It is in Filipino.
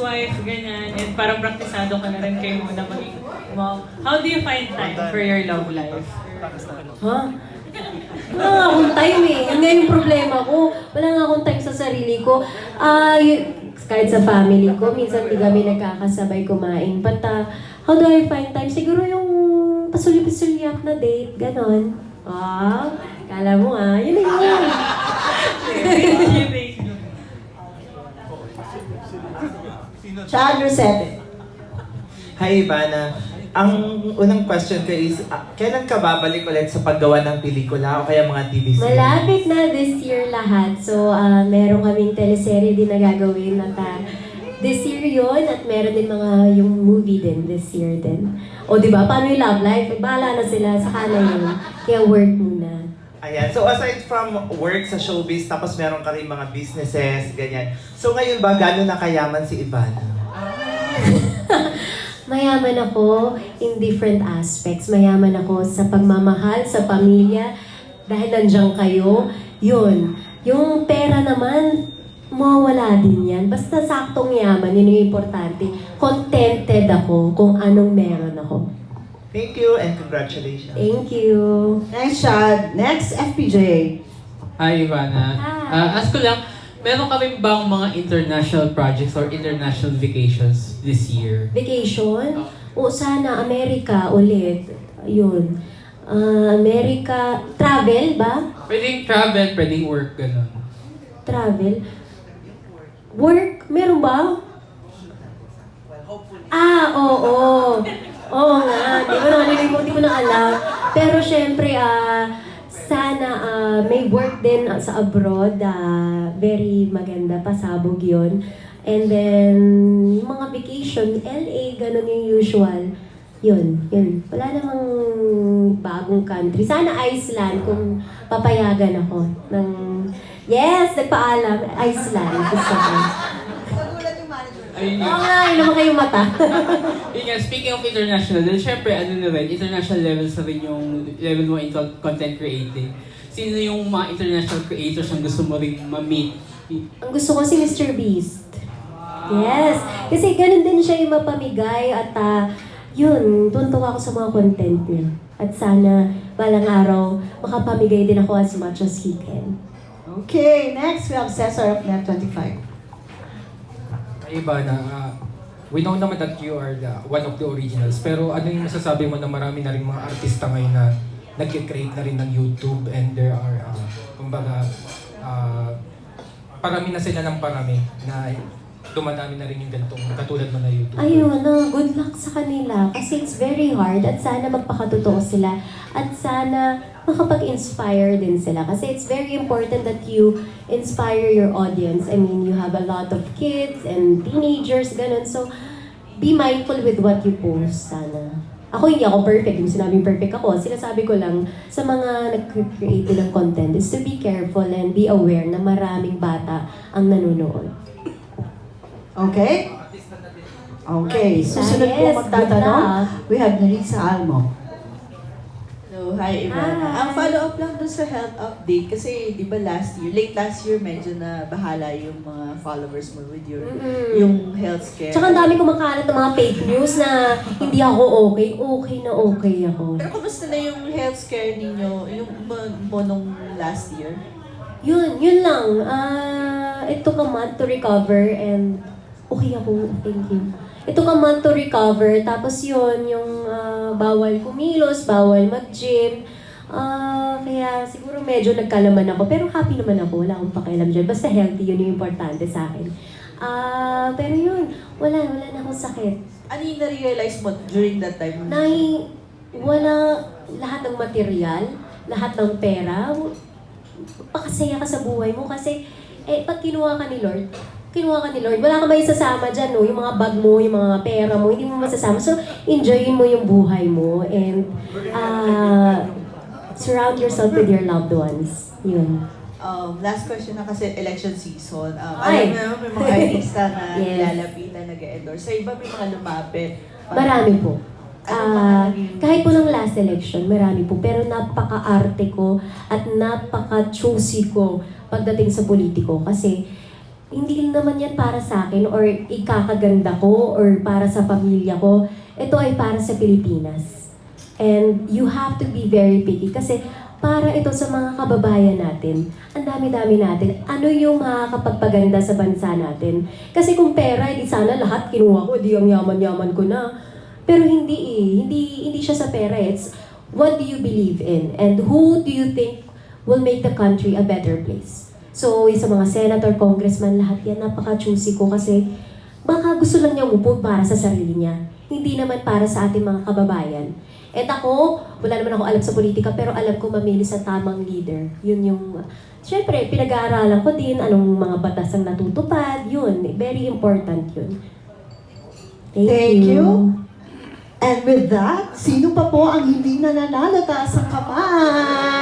wife, ganyan, and parang praktisado ka na rin kayo muna maging mom. How do you find time for your love life? Ha? Wala nga akong time eh. Yun nga yung problema ko. Wala nga akong time sa sarili ko. Kahit sa family ko, minsan di kami nagkakasabay kumain. But how do I find time? Siguro yung pasuli-pasuliak na date, ganon. Kala mo yun na yun. Chad Rosete. Hi, Ivana. Ang unang question ko is, kailan ka babalik ulit sa paggawa ng pelikula o kaya mga TV series? Malapit na this year lahat. So, meron kaming teleserye din na gagawin at this year yun at meron din yung movie din this year din. O, di ba? Paano yung love life? Bahala na sila sa kanan yun. Kaya work muna. Ayan. So, aside from work sa showbiz, tapos meron ka rin mga businesses, ganyan. So, ngayon ba, gano'n na kayaman si Ivana? Mayaman ako in different aspects. Mayaman ako sa pagmamahal, sa pamilya. Dahil nandiyan kayo, yun. Yung pera naman, mawawala din yan. Basta saktong yaman, yun yung importante. Contented ako kung anong meron ako. Thank you and congratulations. Thank you. Next, Chad. Next, FPJ. Hi, Ivana. Hi. Ask ko lang, meron kami bang mga international projects or international vacations this year? Vacation? O sana, Amerika ulit. Yun. Amerika, travel ba? Pwedeng travel, pwedeng work, gano'n. Travel? Work? Meron ba? Oo. Oo nga. Di ko na alam. Pero syempre, sana may work din sa abroad. Very maganda, pasabog yun. And then, yung mga vacation, LA, ganun yung usual. Yun. Wala namang bagong country. Sana Iceland, kung papayagan ako. Yes, nagpaalam. Iceland. Gusto ko. Ayun Oo yun. nga, yun naman kayong mata. Yun nga, speaking of international, then syempre, international levels na rin yung level mo in content creating. Sino yung mga international creators ang gusto mo rin ma-meet? Ang gusto ko si Mr. Beast. Yes. Kasi ganun din siya yung mapamigay at yun, tuntua ako sa mga content niya. At sana, balang araw, makapamigay din ako as much as he can. Okay, next we have Cesar of Net25. Ivana, we know naman that you are one of the originals, pero ano yung masasabi mo na marami na rin mga artista ngayon na nag-create na rin ng YouTube and there are, kumbaga, parami na sila ng parami na dumadami na rin yung ganitong katulad mo na YouTube. Ayun, good luck sa kanila kasi it's very hard at sana magpakatotoo sila at sana makapag-inspire din sila kasi it's very important that you inspire your audience. I mean, you have a lot of kids and teenagers, ganun. So, be mindful with what you post, sana. Ako hindi ako perfect. Yung sinabing perfect ako, sinasabi ko lang sa mga nag-create ng content is to be careful and be aware na maraming bata ang nanonood. Okay? Okay, susunod po Yes, magtatanong. good luck. We have Nerissa Almo. Hello, hi Ivana. Hi. Ang follow-up lang dun sa health update kasi di ba late last year medyo na bahala yung mga followers mo with your yung health scare. Tsaka ang dami kumakalat ng mga fake news na hindi ako okay. Okay na okay ako. Pero kumusta na yung health scare ninyo, yung mo nung last year? Yun lang. It took a month to recover and okay ako. Thank you. It took a month to recover. Tapos yun, yung bawal kumilos, bawal mag-gym. Kaya siguro medyo nagkalaman ako. Pero happy naman ako. Wala akong pakialam dyan. Basta healthy, yun yung importante sa akin. Pero yun, wala na akong sakit. Ano yung na-realize mo during that time? Wala lahat ng material, lahat ng pera. Pakasaya ka sa buhay mo kasi pag kinuha ka ni Lord, wala ka may sasama dyan, no? Yung mga bag mo, yung mga pera mo, hindi mo masasama. So, enjoyin mo yung buhay mo and surround yourself with your loved ones. Yun. Last question na kasi election season. Ay! Alam mo, may mga artista na Yes. nilalapitan, nag-endorse. Sa iba may mga lumapit. Marami po. Ano mga naging- Kahit po ng last election, marami po. Pero napaka-arte ko at napaka-choosy ko pagdating sa politiko. Kasi hindi naman yan para sa akin or ikakaganda ko or para sa pamilya ko. Ito ay para sa Pilipinas. And you have to be very picky kasi para ito sa mga kababayan natin. Ang dami-dami natin. Ano yung makakapagpaganda sa bansa natin? Kasi kung pera, hindi sana lahat kinuha ko, di ang yaman-yaman ko na. Pero hindi eh. Hindi siya sa pera. It's what do you believe in? And who do you think will make the country a better place? So, sa mga senator, congressman, lahat yan, napaka-choosy ko kasi baka gusto lang niya umupo para sa sarili niya. Hindi naman para sa ating mga kababayan. At ako, wala naman ako alam sa politika, pero alam ko mamili sa tamang leader. Yun yung, syempre, pinag-aaralan ko din anong mga batas ang natutupad. Yun, very important yun. Thank you. And with that, sino pa po ang hindi nananalo? Taas ang kamay!